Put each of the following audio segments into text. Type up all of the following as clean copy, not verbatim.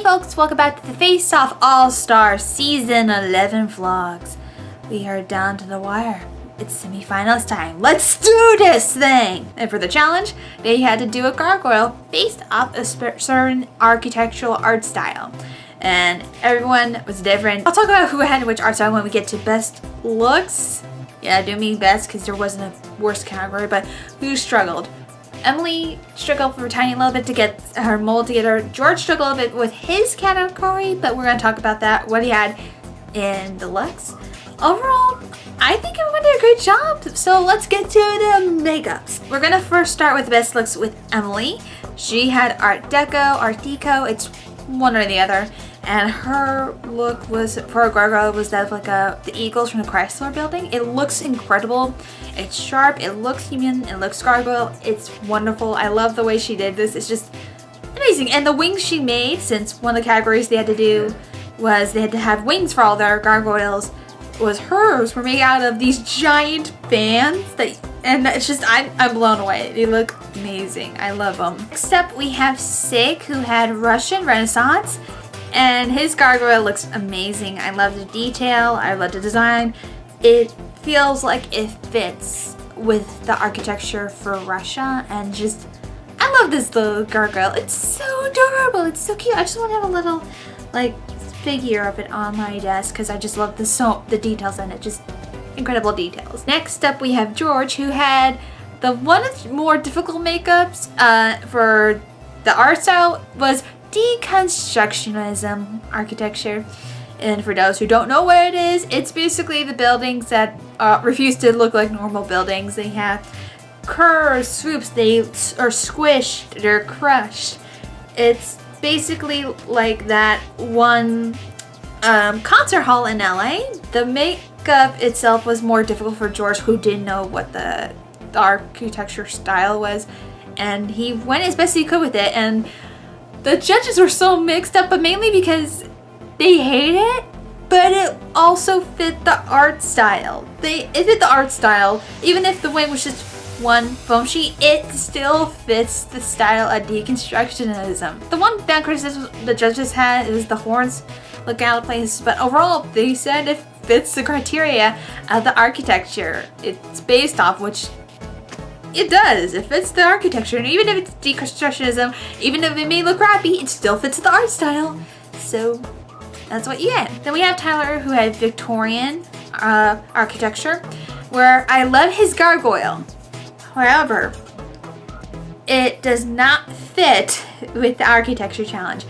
Hey folks, welcome back to the Face Off All-Star Season 11 vlogs. We are down to the wire. It's semifinals time. Let's do this thing! And for the challenge, they had to do a gargoyle based off a certain architectural art style. And everyone was different. I'll talk about who had which art style when we get to best looks. Yeah, I do mean best because there wasn't a worst category, but who struggled? Emily struggled for a tiny little bit to get her mold together. George struggled a little bit with his category, but we're going to talk about that, what he had in the looks. Overall, I think everyone did a great job, so let's get to the makeups. We're going to first start with the best looks with Emily. She had Art Deco, it's one or the other. And her look was, for a gargoyle, was that of like the eagles from the Chrysler building. It looks incredible. It's sharp, it looks human, it looks gargoyle. It's wonderful. I love the way she did this. It's just amazing. And the wings she made, since one of the categories they had to do was they had to have wings for all their gargoyles, was hers were made out of these giant fans and it's just, I'm blown away. They look amazing. I love them. Next up we have Sig, who had Russian Renaissance. And his gargoyle looks amazing. I love the detail. I love the design. It feels like it fits with the architecture for Russia. And just, I love this little gargoyle. It's so adorable. It's so cute. I just want to have a little, like, figure of it on my desk because I just love the details in it. Just incredible details. Next up, we have George, who had the one of the more difficult makeups for the art style was deconstructionism architecture. And for those who don't know what it is, it's basically the buildings that refuse to look like normal buildings. They have curves, swoops, they are squished, they're crushed. It's basically like that one concert hall in LA. The makeup itself was more difficult for George, who didn't know what the architecture style was, and he went as best he could with it. And the judges were so mixed up, but mainly because they hate it, but it also fit the art style. It fit the art style. Even if the wing was just one foam sheet, it still fits the style of deconstructionism. The one bad criticism the judges had is the horns look out of place, but overall they said it fits the criteria of the architecture it's based off, which it does. It fits the architecture, and even if it's deconstructionism, even if it may look crappy, it still fits the art style. So that's what you get. Then we have Tyler, who had Victorian architecture, where I love his gargoyle. However, it does not fit with the architecture challenge.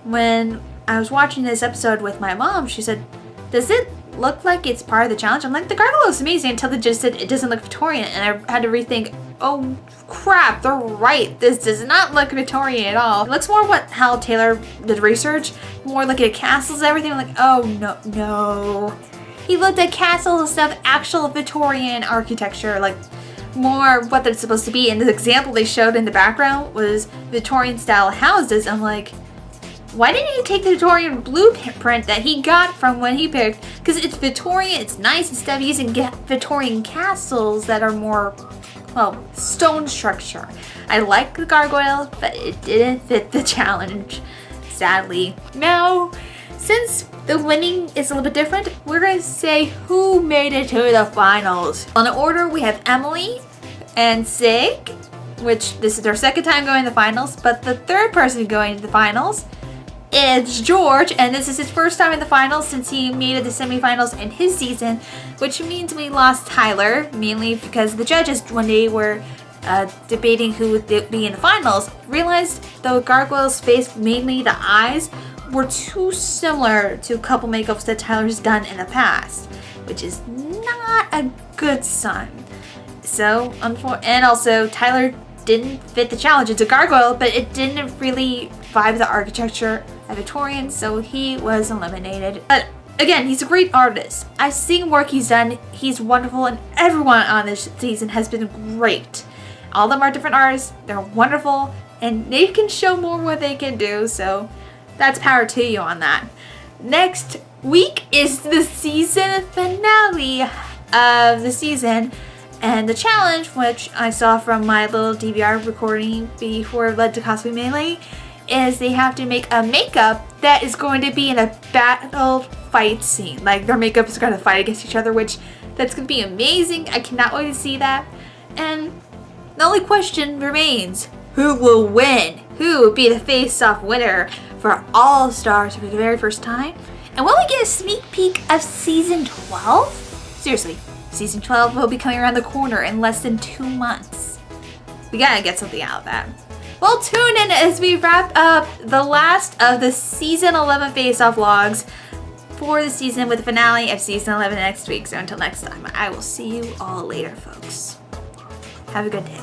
When I was watching this episode with my mom, she said, "Does it look like it's part of the challenge?" I'm like, the gargoyle is amazing, until they just said it doesn't look Victorian, and I had to rethink, oh crap, they're right, this does not look Victorian at all. It looks more how Taylor did research, more like at castles and everything. I'm like, oh no. He looked at castles and stuff, actual Victorian architecture, like more what they're supposed to be. And the example they showed in the background was Victorian style houses. I'm like, why didn't he take the Victorian blueprint that he got from when he picked? Because it's Victorian, it's nice, instead of using Victorian castles that are more, well, stone structure. I like the gargoyle, but it didn't fit the challenge, sadly. Now, since the winning is a little bit different, we're going to say who made it to the finals. On the order, we have Emily and Sig, which this is their second time going to the finals, but the third person going to the finals is George, and this is his first time in the finals since he made it to semifinals in his season, which means we lost Tyler, mainly because the judges, when they were debating who would be in the finals, realized the gargoyle's face, mainly the eyes, were too similar to a couple makeups that Tyler's done in the past, which is not a good sign. So, and also Tyler didn't fit the challenge. It's a gargoyle, but it didn't really vibe the architecture of Victorian, so he was eliminated. But again, he's a great artist. I've seen work he's done. He's wonderful, and everyone on this season has been great. All of them are different artists. They're wonderful, and they can show more what they can do, so that's power to you on that. Next week is the season finale of the season. And the challenge, which I saw from my little DVR recording before it led to Cosplay Melee, is they have to make a makeup that is going to be in a battle fight scene. Like their makeup is going to fight against each other, which that's going to be amazing. I cannot wait to see that. And the only question remains, who will win? Who will be the face-off winner for All Stars for the very first time? And will we get a sneak peek of season 12? Seriously, season 12 will be coming around the corner in less than 2 months. We gotta get something out of that. Well, tune in as we wrap up the last of the season 11 face-off vlogs for the season with the finale of season 11 next week. So until next time, I will see you all later, folks. Have a good day.